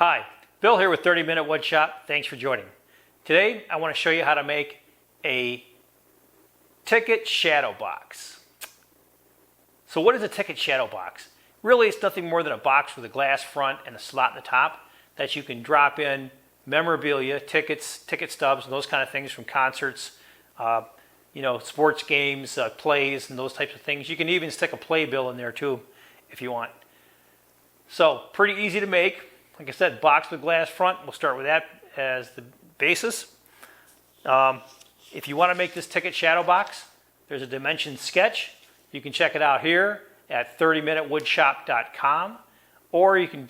Hi, Bill here with 30 Minute Woodshop. Thanks for joining. Today I want to show you how to make a ticket shadow box. So what is a ticket shadow box? Really, it's nothing more than a box with a glass front and a slot in the top that you can drop in memorabilia, tickets, ticket stubs, and those kind of things from concerts, sports games, plays, and those types of things. You can even stick a playbill in there too if you want. So pretty easy to make. Like I said, box with glass front. We'll start with that as the basis. If you want to make this ticket shadow box, there's a dimension sketch. You can check it out here at 30minutewoodshop.com, or you can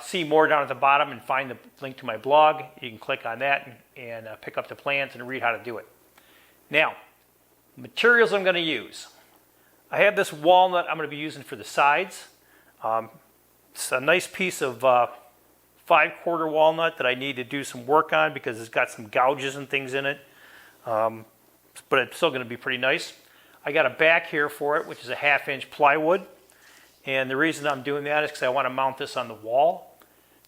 see more down at the bottom and find the link to my blog. You can click on that and pick up the plans and read how to do it. Now, materials I'm going to use. I have this walnut I'm going to be using for the sides. It's a nice piece of 5/4 walnut that I need to do some work on because it's got some gouges and things in it, but it's still going to be pretty nice. I got a back here for it, which is a 1/2 inch plywood, and the reason I'm doing that is because I want to mount this on the wall.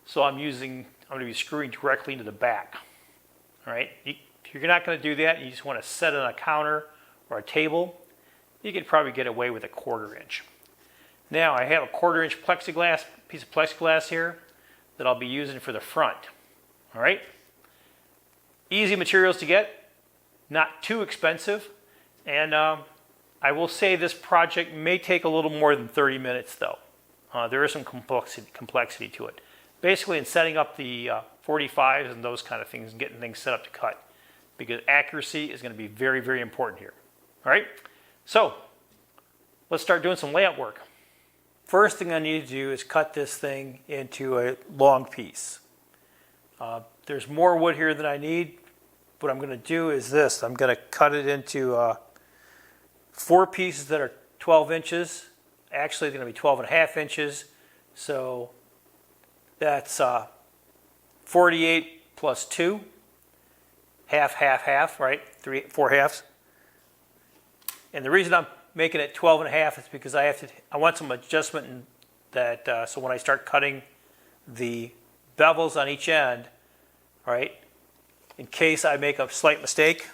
So I'm going to be screwing directly into the back. All right, if you're not going to do that, you just want to set it on a counter or a table, you could probably get away with a 1/4 inch. Now I have a 1/4 inch piece of plexiglass here that I'll be using for the front. All right, easy materials to get, not too expensive, and I will say this project may take a little more than 30 minutes though. There is some complexity to it. Basically in setting up the 45s and those kind of things and getting things set up to cut, because accuracy is going to be very, very important here. All right, so let's start doing some layout work. First thing I need to do is cut this thing into a long piece. There's more wood here than I need. What I'm going to do is this. I'm going to cut it into 4 pieces that are 12 inches. Actually, they're going to be 12.5 inches. So that's 48 plus 2. Half, half, half, right? 4 halves. And the reason I'm making it 12.5 is because I want some adjustment in that, so when I start cutting the bevels on each end, all right, in case I make a slight mistake,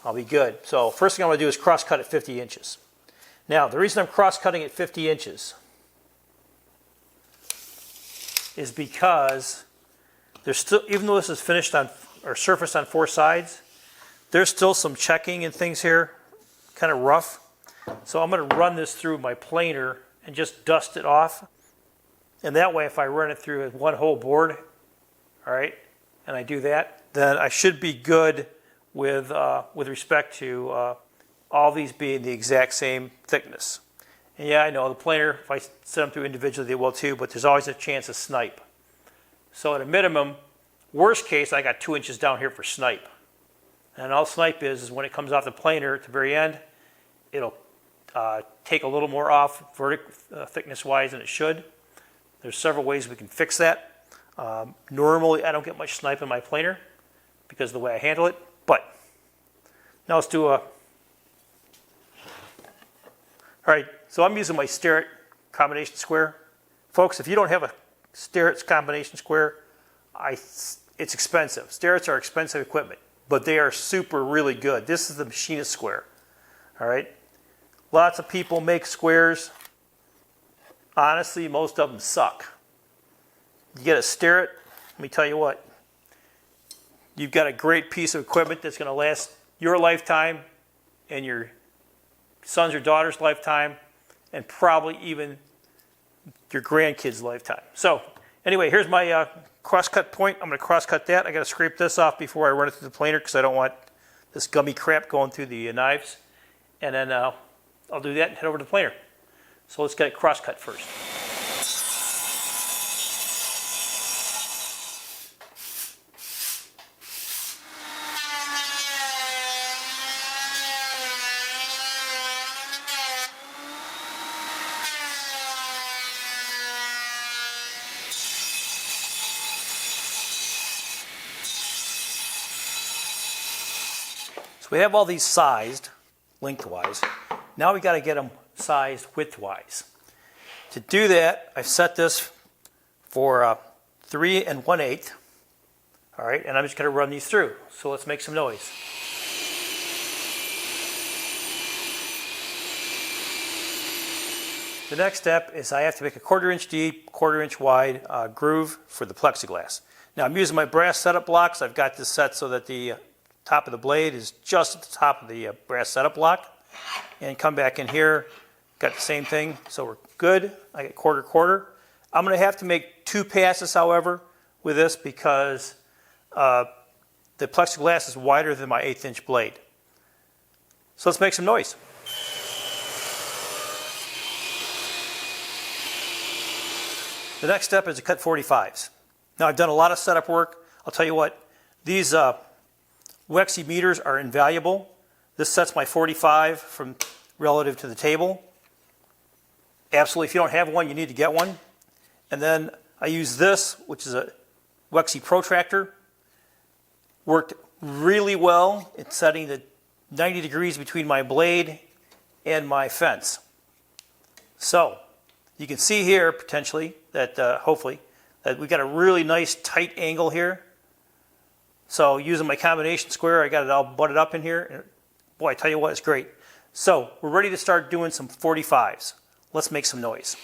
I'll be good. So first thing I'm going to do is cross cut at 50 inches. Now the reason I'm cross cutting at 50 inches is because there's still, even though this is finished on or surfaced on 4 sides, there's still some checking and things here, kind of rough. So I'm going to run this through my planer and just dust it off. And that way, if I run it through one whole board, all right, and I do that, then I should be good with respect to all these being the exact same thickness. And yeah, I know the planer, if I set them through individually, they will too, but there's always a chance of snipe. So at a minimum, worst case, I got 2 inches down here for snipe. And all snipe is when it comes off the planer at the very end, it'll take a little more off thickness-wise than it should. There's several ways we can fix that. Normally, I don't get much snipe in my planer because of the way I handle it. But now let's do a... All right, so I'm using my Starrett combination square. Folks, if you don't have a Starrett combination square, it's expensive. Starretts are expensive equipment, but they are really good. This is the machinist square. All right, lots of people make squares. Honestly, most of them suck. You get a Starrett, let me tell you what, you've got a great piece of equipment that's going to last your lifetime and your son's or daughter's lifetime, and probably even your grandkids' lifetime. So anyway, here's my cross-cut point. I'm going to cross-cut that. I got to scrape this off before I run it through the planer because I don't want this gummy crap going through the knives. And then I'll do that and head over to the planer. So let's get it cross-cut first. We have all these sized lengthwise. Now we got to get them sized widthwise. To do that, I've set this for 3 1/8. All right, and I'm just going to run these through. So let's make some noise. The next step is I have to make a 1/4 inch deep, 1/4 inch wide groove for the plexiglass. Now I'm using my brass setup blocks. I've got this set so that the top of the blade is just at the top of the brass setup block. And come back in here, got the same thing, so we're good. I get 1/4. I'm going to have to make 2 passes, however, with this because the plexiglass is wider than my 1/8 inch blade. So let's make some noise. The next step is to cut 45s. Now I've done a lot of setup work. I'll tell you what, these Wexy meters are invaluable. This sets my 45 from relative to the table. Absolutely, if you don't have one, you need to get one. And then I use this, which is a Wexy protractor. Worked really well in setting the 90 degrees between my blade and my fence. So you can see here potentially that hopefully that we got a really nice tight angle here. So using my combination square, I got it all butted up in here. And boy, I tell you what, it's great. So we're ready to start doing some 45s. Let's make some noise.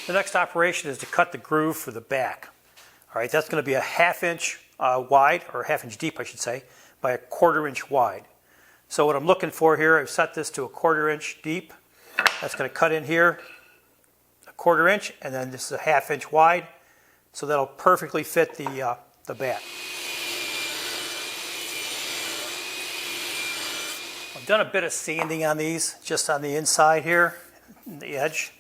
The next operation is to cut the groove for the back. All right, that's going to be a 1/2 inch wide, or 1/2 inch deep, I should say, by a 1/4 inch wide. So what I'm looking for here, I've set this to a 1/4 inch deep. That's going to cut in here a 1/4 inch, and then this is a 1/2 inch wide. So that'll perfectly fit the back. I've done a bit of sanding on these, just on the inside here, the edge.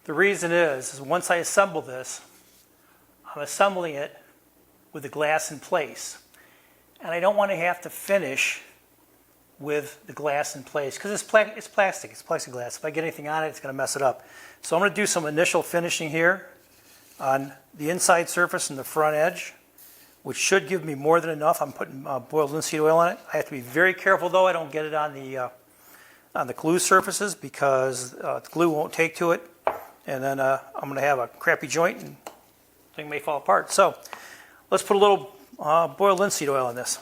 The reason is once I assemble this, I'm assembling it with the glass in place. And I don't want to have to finish with the glass in place because it's plastic, it's plexiglass. If I get anything on it, it's going to mess it up. So I'm going to do some initial finishing here on the inside surface and the front edge, which should give me more than enough. I'm putting boiled linseed oil on it. I have to be very careful though I don't get it on the glue surfaces because the glue won't take to it. And then I'm going to have a crappy joint and the thing may fall apart. So let's put a little boiled linseed oil on this.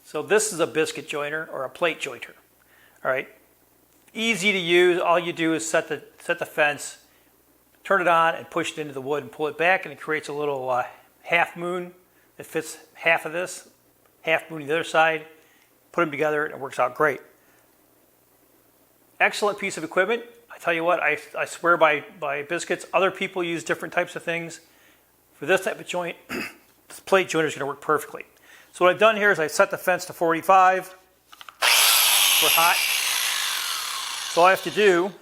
So this is a biscuit jointer or a plate jointer. All right, easy to use. All you do is set the fence, turn it on, and push it into the wood and pull it back, and it creates a little half moon that fits half of this. Half moon the other side, put them together, and it works out great. Excellent piece of equipment. I tell you what, I swear by Biscuits. Other people use different types of things. For this type of joint, this plate jointer is going to work perfectly. So what I've done here is I set the fence to 45 for hot. So all I have to do,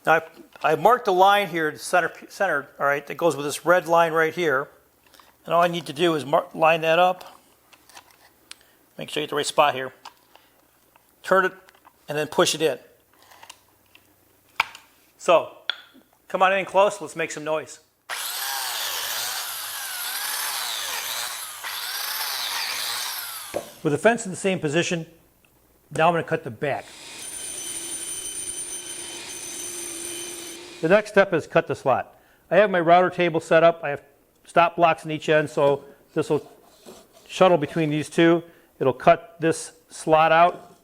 now I marked a line here, center, all right, that goes with this red line right here. And all I need to do is line that up. Make sure you get the right spot here. Turn it, and then push it in. So, come on in close, let's make some noise. With the fence in the same position, now I'm going to cut the back. The next step is cut the slot. I have my router table set up. I have stop blocks on each end, so this will shuttle between these two. It'll cut this slot out.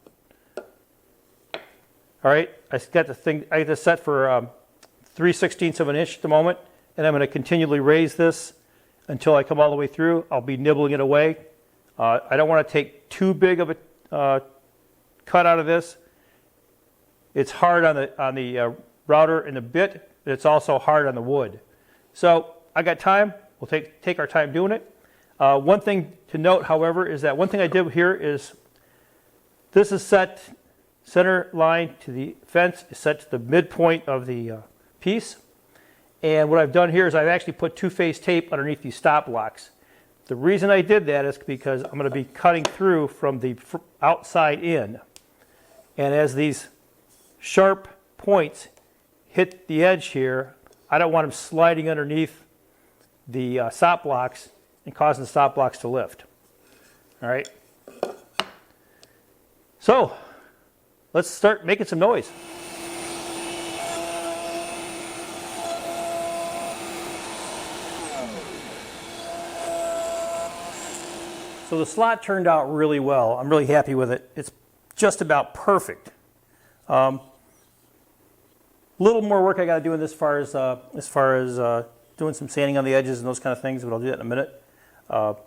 All right, I got this set for 3/16 of an inch at the moment, and I'm going to continually raise this until I come all the way through. I'll be nibbling it away. I don't want to take too big of a cut out of this. It's hard on the router and the bit, but it's also hard on the wood. So I got time. We'll take our time doing it. One thing to note, however, is that one thing I did here is this is set center line to the fence is set to the midpoint of the piece. And what I've done here is I've actually put two-phase tape underneath these stop blocks. The reason I did that is because I'm going to be cutting through from the outside in. And as these sharp points hit the edge here, I don't want them sliding underneath the stop blocks and causing the stop blocks to lift. All right. So let's start making some noise. So the slot turned out really well. I'm really happy with it. It's just about perfect. Little more work I got to do in this as far as doing some sanding on the edges and those kind of things, but I'll do that in a minute. What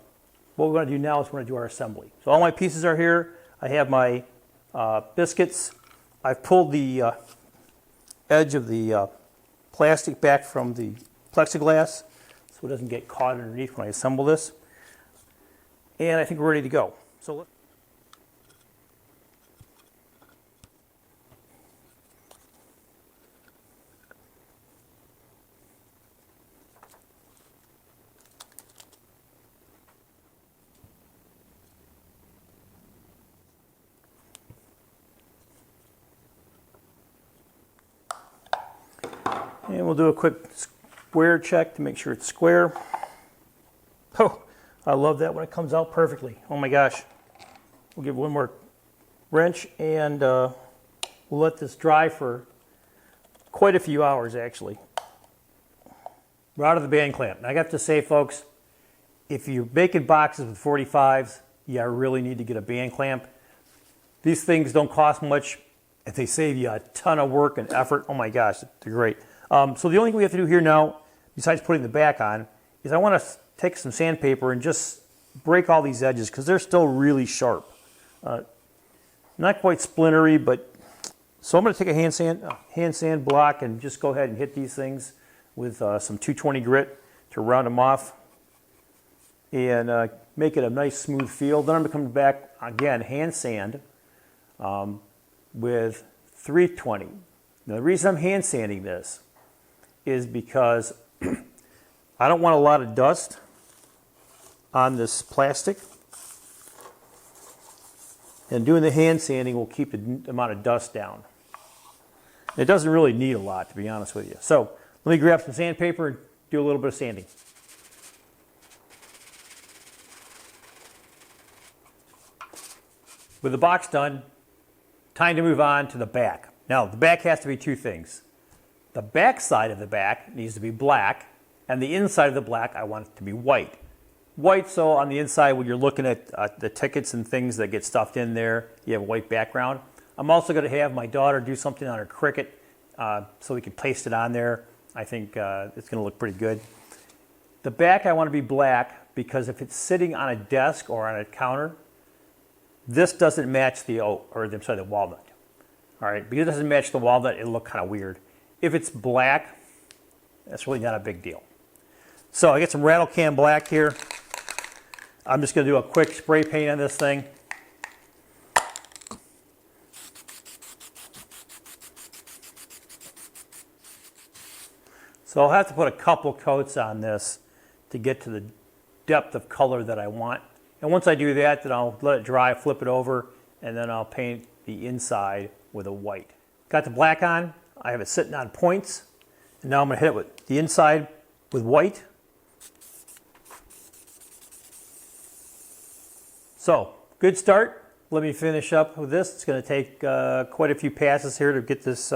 we're going to do now is we're going to do our assembly. So all my pieces are here. I have my biscuits. I've pulled the edge of the plastic back from the plexiglass so it doesn't get caught underneath when I assemble this. And I think we're ready to go. So and we'll do a quick square check to make sure it's square. Oh, I love that when it comes out perfectly. Oh my gosh. We'll give one more wrench and we'll let this dry for quite a few hours actually. We're out of the band clamp. Now I got to say, folks, if you're making boxes with 45s, you really need to get a band clamp. These things don't cost much and they save you a ton of work and effort. Oh my gosh, they're great. So the only thing we have to do here now, besides putting the back on, is I want to take some sandpaper and just break all these edges because they're still really sharp. Not quite splintery, but so I'm going to take a hand sand block and just go ahead and hit these things with some 220 grit to round them off and make it a nice smooth feel. Then I'm going to come back again, hand sand with 320. Now the reason I'm hand sanding this is because I don't want a lot of dust on this plastic, and doing the hand sanding will keep the amount of dust down. It doesn't really need a lot, to be honest with you. So let me grab some sandpaper and do a little bit of sanding. With the box done, time to move on to the back. Now the back has to be two things. The back side of the back needs to be black, and the inside of the black I want it to be white. White, so on the inside when you're looking at the tickets and things that get stuffed in there, you have a white background. I'm also going to have my daughter do something on her Cricut so we can paste it on there. I think it's going to look pretty good. The back I want to be black because if it's sitting on a desk or on a counter, this doesn't match the walnut. All right, because it doesn't match the walnut, it'll look kind of weird. If it's black, that's really not a big deal. So I got some rattle can black here. I'm just going to do a quick spray paint on this thing. So I'll have to put a couple coats on this to get to the depth of color that I want. And once I do that, then I'll let it dry, flip it over, and then I'll paint the inside with a white. Got the black on. I have it sitting on points. And now I'm going to hit it with the inside with white. So, good start. Let me finish up with this. It's going to take quite a few passes here to get this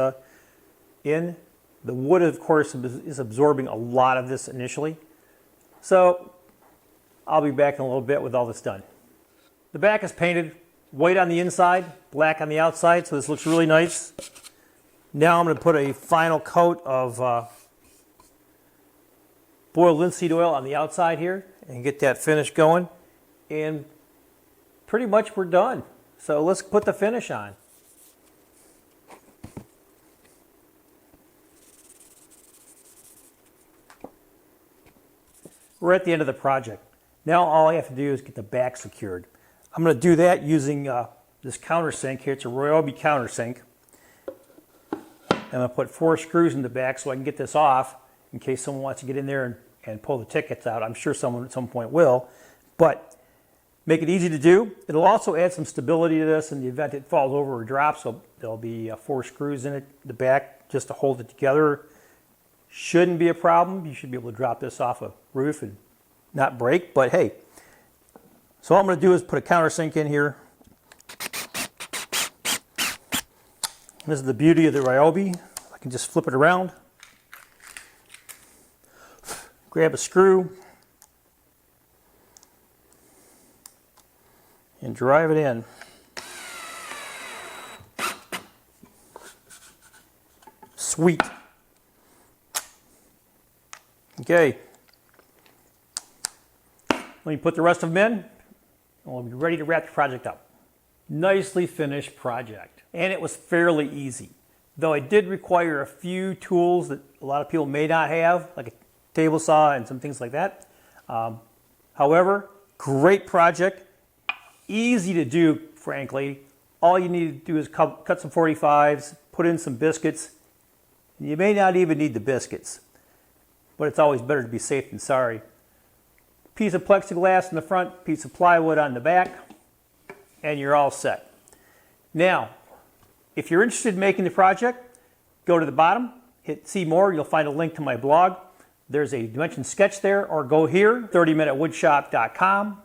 in. The wood, of course, is absorbing a lot of this initially. So, I'll be back in a little bit with all this done. The back is painted white on the inside, black on the outside, so this looks really nice. Now I'm going to put a final coat of boiled linseed oil on the outside here and get that finish going. And pretty much we're done. So let's put the finish on. We're at the end of the project. Now all I have to do is get the back secured. I'm going to do that using this countersink here. It's a Ryobi countersink. I'm going to put 4 screws in the back so I can get this off in case someone wants to get in there and pull the tickets out. I'm sure someone at some point will. But make it easy to do. It'll also add some stability to this in the event it falls over or drops. So there'll be 4 screws in it, the back, just to hold it together. Shouldn't be a problem. You should be able to drop this off a roof and not break, but hey. So all I'm going to do is put a countersink in here. This is the beauty of the Ryobi. I can just flip it around, grab a screw, and drive it in. Sweet. Okay. Let me put the rest of them in, and we'll be ready to wrap the project up. Nicely finished project. And it was fairly easy. Though it did require a few tools that a lot of people may not have, like a table saw and some things like that. However, great project. Easy to do, frankly. All you need to do is cut some 45s, put in some biscuits. You may not even need the biscuits, but it's always better to be safe than sorry. Piece of plexiglass in the front, piece of plywood on the back, and you're all set. Now, if you're interested in making the project, go to the bottom, hit see more, you'll find a link to my blog. There's a dimension sketch there, or go here, 30minutewoodshop.com.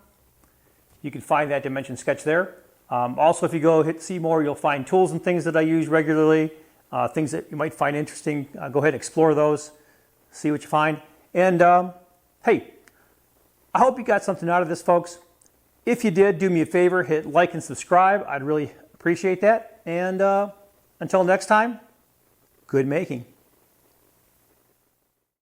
You can find that dimension sketch there. Also, if you go hit see more, you'll find tools and things that I use regularly, things that you might find interesting. Go ahead and explore those, see what you find. And hey, I hope you got something out of this, folks. If you did, do me a favor, hit like and subscribe. I'd really appreciate that. And until next time, good making.